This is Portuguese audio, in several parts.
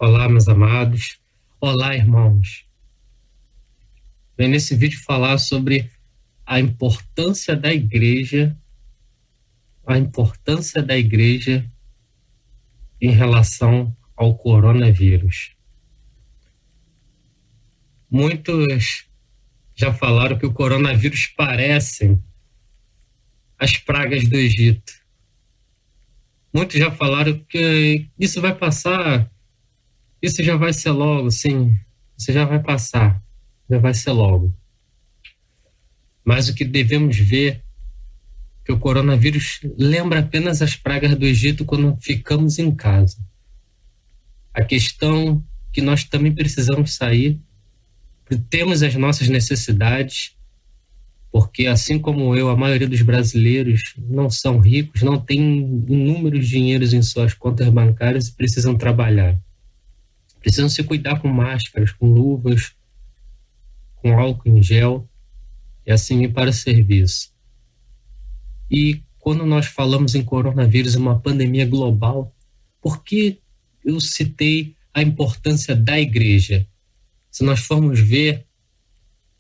Olá, meus amados. Olá, irmãos. Venho nesse vídeo falar sobre a importância da igreja, em relação ao coronavírus. Muitos já falaram que o coronavírus parecem as pragas do Egito. Muitos já falaram que isso vai passar, isso já vai ser logo, sim, isso já vai passar, já vai ser logo. Mas o que devemos ver é que o coronavírus lembra apenas as pragas do Egito quando ficamos em casa. A questão que nós também precisamos sair, temos as nossas necessidades, porque assim como eu, a maioria dos brasileiros não são ricos, não têm inúmeros dinheiros em suas contas bancárias e precisam trabalhar. Precisam se cuidar com máscaras, com luvas, com álcool em gel e assim ir para o serviço. E quando nós falamos em coronavírus, uma pandemia global, por que eu citei a importância da igreja? Se nós formos ver,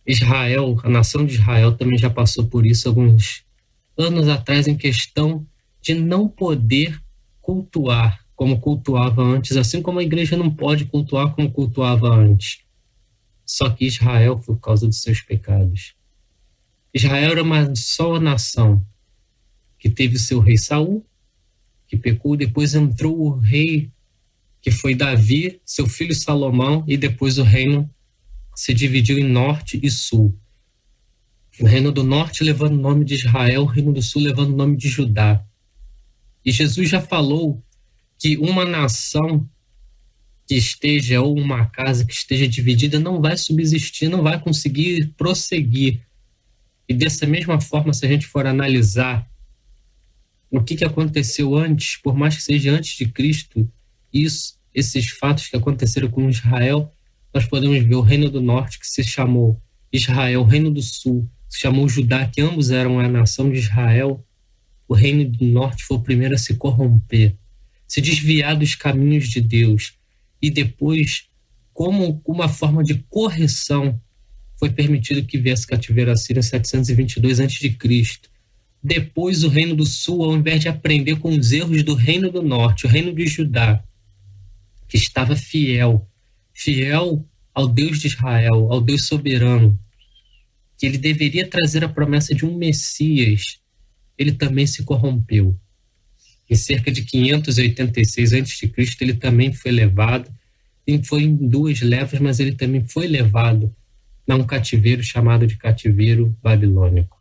Israel, a nação de Israel também já passou por isso alguns anos atrás, em questão de não poder cultuar como cultuava antes, assim como a igreja não pode cultuar como cultuava antes. Só que Israel, por causa dos seus pecados. Israel era uma só nação que teve o seu rei Saul, que pecou, depois entrou o rei que foi Davi, seu filho Salomão, e depois o reino se dividiu em norte e sul. O reino do norte levando o nome de Israel, o reino do sul levando o nome de Judá. E Jesus já falou que uma nação que esteja, ou uma casa que esteja dividida, não vai subsistir, não vai conseguir prosseguir. E dessa mesma forma, se a gente for analisar o que aconteceu antes, por mais que seja antes de Cristo, esses fatos que aconteceram com Israel, nós podemos ver o reino do norte, que se chamou Israel, o reino do sul se chamou Judá, que ambos eram a nação de Israel. O reino do norte foi o primeiro a se corromper, se desviar dos caminhos de Deus. E depois, como uma forma de correção, foi permitido que viesse cativeiro assírio em 722 a.C. Depois, o reino do sul, ao invés de aprender com os erros do reino do norte, o reino de Judá, que estava fiel ao Deus de Israel, ao Deus soberano, que ele deveria trazer a promessa de um Messias, ele também se corrompeu. Em cerca de 586 a.C., ele também foi levado, e foi em duas levas, mas ele também foi levado a um cativeiro chamado de cativeiro babilônico.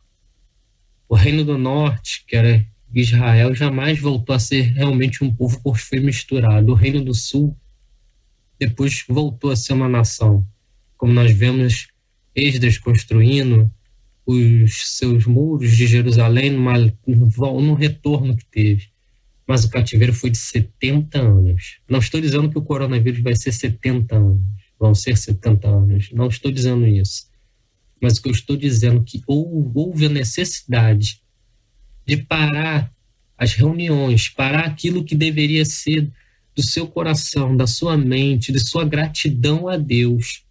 O reino do norte, que era Israel, jamais voltou a ser realmente um povo, porque foi misturado. O reino do sul depois voltou a ser uma nação, como nós vemos Esdras construindo os seus muros de Jerusalém num retorno que teve. Mas o cativeiro foi de 70 anos. Não estou dizendo que o coronavírus vai ser 70 anos, vão ser 70 anos. Não estou dizendo isso. Mas o que eu estou dizendo é que houve a necessidade de parar as reuniões, parar aquilo que deveria ser do seu coração, da sua mente, de sua gratidão a Deus.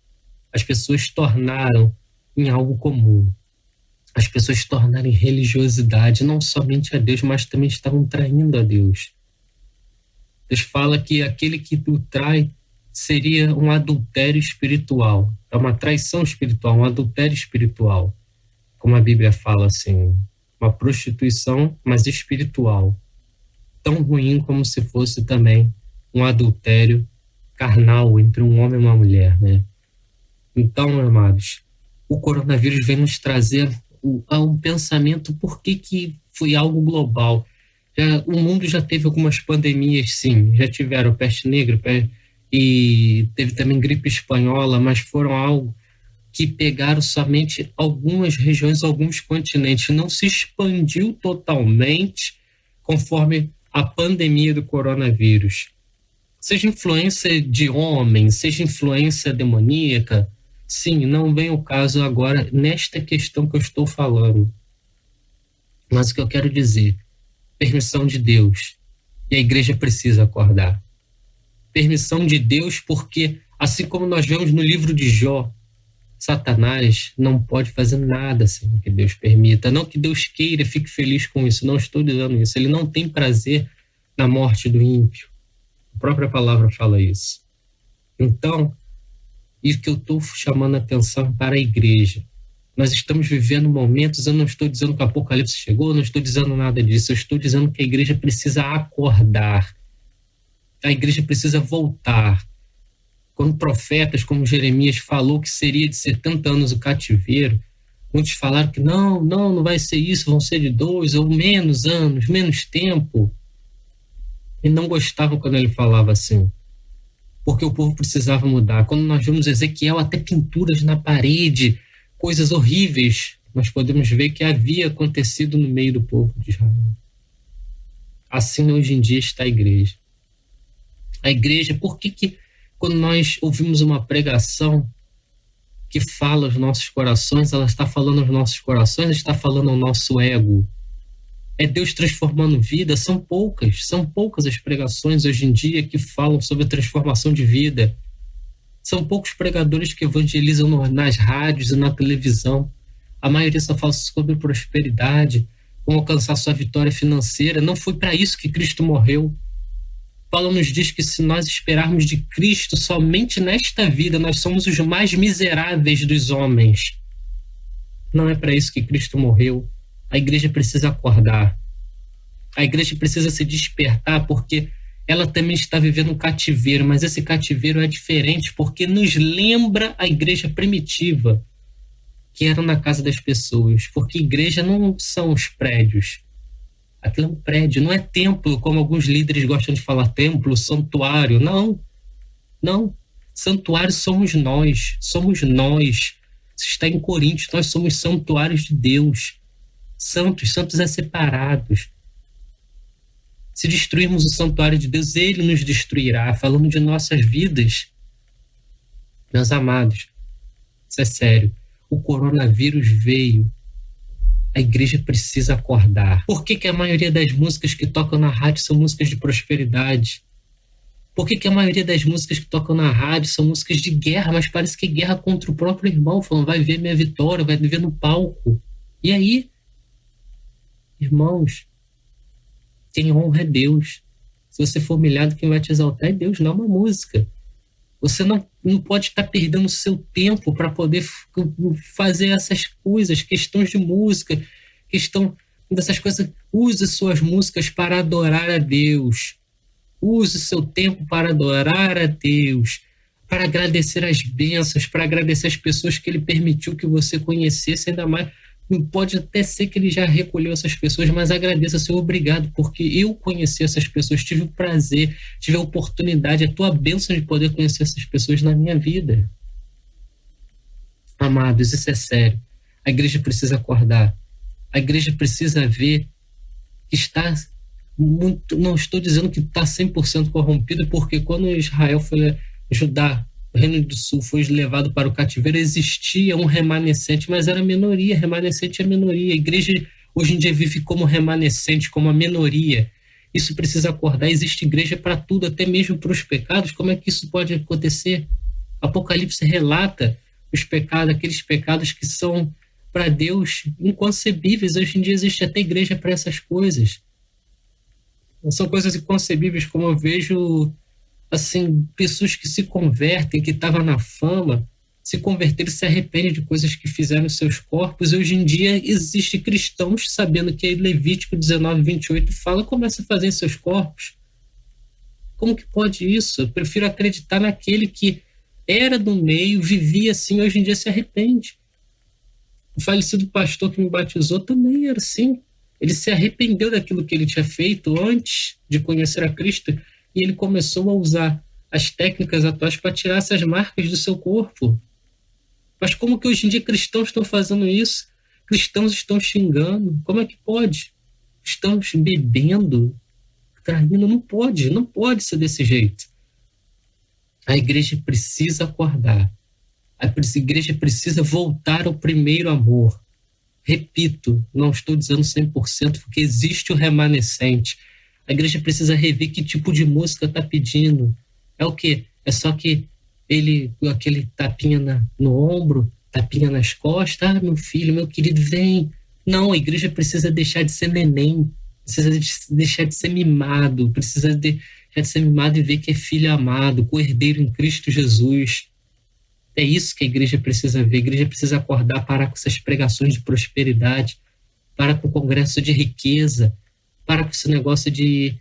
As pessoas tornaram em algo comum. As pessoas tornaram em religiosidade, não somente a Deus, mas também estavam traindo a Deus. Deus fala que aquele que o trai seria um adultério espiritual. É uma traição espiritual, um adultério espiritual. Como a Bíblia fala assim, uma prostituição, mas espiritual. Tão ruim como se fosse também um adultério carnal entre um homem e uma mulher, né? Então, meus amados, o coronavírus vem nos trazer um pensamento, por que foi algo global. O mundo já teve algumas pandemias, sim, já tiveram peste negra e teve também gripe espanhola, mas foram algo que pegaram somente algumas regiões, alguns continentes, não se expandiu totalmente conforme a pandemia do coronavírus. Seja influência de homem, seja influência demoníaca, sim, não vem o caso agora nesta questão que eu estou falando. Mas o que eu quero dizer, permissão de Deus, e a igreja precisa acordar. permissão de Deus, porque, assim como nós vemos no livro de Jó, Satanás não pode fazer nada sem que Deus permita. Não que Deus queira, fique feliz com isso. Não estou dizendo isso. Ele não tem prazer na morte do ímpio. A própria palavra fala isso. Então, isso que eu estou chamando a atenção para a igreja. Nós estamos vivendo momentos, eu não estou dizendo que o Apocalipse chegou, eu não estou dizendo nada disso. Eu estou dizendo que a igreja precisa acordar. A igreja precisa voltar. Quando profetas como Jeremias falou que seria de 70 anos o cativeiro, muitos falaram que não vai ser isso, vão ser de 2 ou menos anos, menos tempo. E não gostavam quando ele falava assim, porque o povo precisava mudar. Quando nós vemos Ezequiel, até pinturas na parede, coisas horríveis, nós podemos ver que havia acontecido no meio do povo de Israel. Assim hoje em dia está a igreja. A igreja, por que quando nós ouvimos uma pregação que fala aos nossos corações, ela está falando aos nossos corações, está falando ao nosso ego? É Deus transformando vida? São poucas as pregações hoje em dia que falam sobre a transformação de vida. São poucos pregadores que evangelizam nas rádios e na televisão. A maioria só fala sobre prosperidade, como alcançar sua vitória financeira. Não foi para isso que Cristo morreu. Paulo nos diz que se nós esperarmos de Cristo somente nesta vida, nós somos os mais miseráveis dos homens. Não é para isso que Cristo morreu. A igreja precisa acordar. A igreja precisa se despertar, porque ela também está vivendo um cativeiro, mas esse cativeiro é diferente porque nos lembra a igreja primitiva, que era na casa das pessoas, porque igreja não são os prédios. Aquilo é um prédio, não é templo, como alguns líderes gostam de falar, templo, santuário. Não. Santuário somos nós. Isso está em Coríntios, nós somos santuários de Deus. Santos é separados. Se destruirmos o santuário de Deus, ele nos destruirá, falando de nossas vidas. Meus amados, isso é sério. O coronavírus veio. A igreja precisa acordar. Por que a maioria das músicas que tocam na rádio são músicas de prosperidade? Por que a maioria das músicas que tocam na rádio são músicas de guerra, mas parece que é guerra contra o próprio irmão, falando, vai ver minha vitória, vai ver no palco. E aí, irmãos, quem honra é Deus. Se você for humilhado, quem vai te exaltar é Deus, não uma música. Você não pode estar perdendo o seu tempo para poder fazer essas coisas, questões de música, questão dessas coisas. Use suas músicas para adorar a Deus. Use seu tempo para adorar a Deus, para agradecer as bênçãos, para agradecer as pessoas que Ele permitiu que você conhecesse, ainda mais. Pode até ser que ele já recolheu essas pessoas, mas agradeça, Senhor, obrigado, porque eu conheci essas pessoas, tive o prazer, tive a oportunidade, a tua bênção de poder conhecer essas pessoas na minha vida. Amados, isso é sério. A igreja precisa acordar. A igreja precisa ver que está muito... Não estou dizendo que está 100% corrompida, porque quando Israel foi Judá, o Reino do Sul foi levado para o cativeiro, existia um remanescente, mas era minoria, remanescente é minoria. A igreja hoje em dia vive como remanescente, como a minoria. Isso precisa acordar, existe igreja para tudo, até mesmo para os pecados. Como é que isso pode acontecer? Apocalipse relata os pecados, aqueles pecados que são para Deus inconcebíveis. Hoje em dia existe até igreja para essas coisas. São coisas inconcebíveis, como eu vejo assim, pessoas que se convertem, que estavam na fama, se converteram e se arrependem de coisas que fizeram nos seus corpos. Hoje em dia existem cristãos, sabendo que Levítico 19:28 fala, começa a fazer em seus corpos. Como que pode isso? Eu prefiro acreditar naquele que era do meio, vivia assim, hoje em dia se arrepende. O falecido pastor que me batizou também era assim. Ele se arrependeu daquilo que ele tinha feito antes de conhecer a Cristo, e ele começou a usar as técnicas atuais para tirar essas marcas do seu corpo. Mas como que hoje em dia cristãos estão fazendo isso? Cristãos estão xingando. Como é que pode? Estamos bebendo, traindo. Não pode ser desse jeito. A igreja precisa acordar. A igreja precisa voltar ao primeiro amor. Repito, não estou dizendo 100%, porque existe o remanescente. A igreja precisa rever que tipo de música está pedindo. É o quê? É só que ele, aquele tapinha no ombro, tapinha nas costas, meu filho, meu querido, vem. Não, a igreja precisa deixar de ser neném, precisa deixar de ser mimado, precisa deixar de ser mimado e ver que é filho amado, co-herdeiro em Cristo Jesus. É isso que a igreja precisa ver. A igreja precisa acordar, parar com essas pregações de prosperidade, parar com o congresso de riqueza, parar com esse negócio de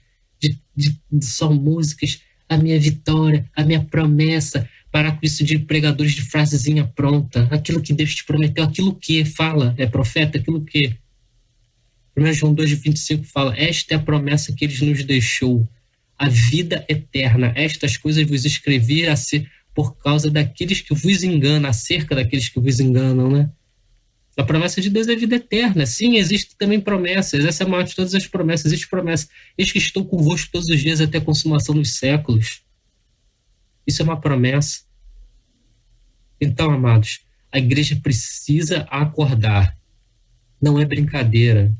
só músicas, a minha vitória, a minha promessa, parar com isso de pregadores de frasezinha pronta, aquilo que Deus te prometeu, aquilo que fala, é profeta, aquilo que 1 João 2,25 fala, esta é a promessa que ele nos deixou, a vida eterna, estas coisas vos escrevi a ser por causa daqueles que vos enganam, acerca daqueles que vos enganam, né? A promessa de Deus é vida eterna. Sim, existe também promessas. Essa é a maior de todas as promessas. Existe promessa. Eis que estou convosco todos os dias até a consumação dos séculos. Isso é uma promessa. Então, amados, a igreja precisa acordar. Não é brincadeira.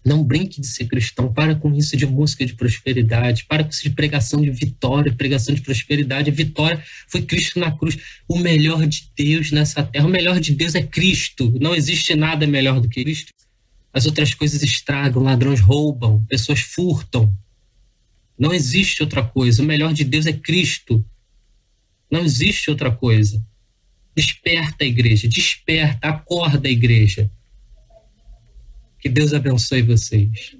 Não brinque de ser cristão. Para com isso de música de prosperidade. Para com isso de pregação de vitória, pregação de prosperidade. A vitória foi Cristo na cruz. O melhor de Deus nessa terra. O melhor de Deus é Cristo. Não existe nada melhor do que Cristo. As outras coisas estragam, ladrões roubam, pessoas furtam. Não existe outra coisa. O melhor de Deus é Cristo. Não existe outra coisa. Desperta a igreja. Desperta, acorda a igreja. Que Deus abençoe vocês.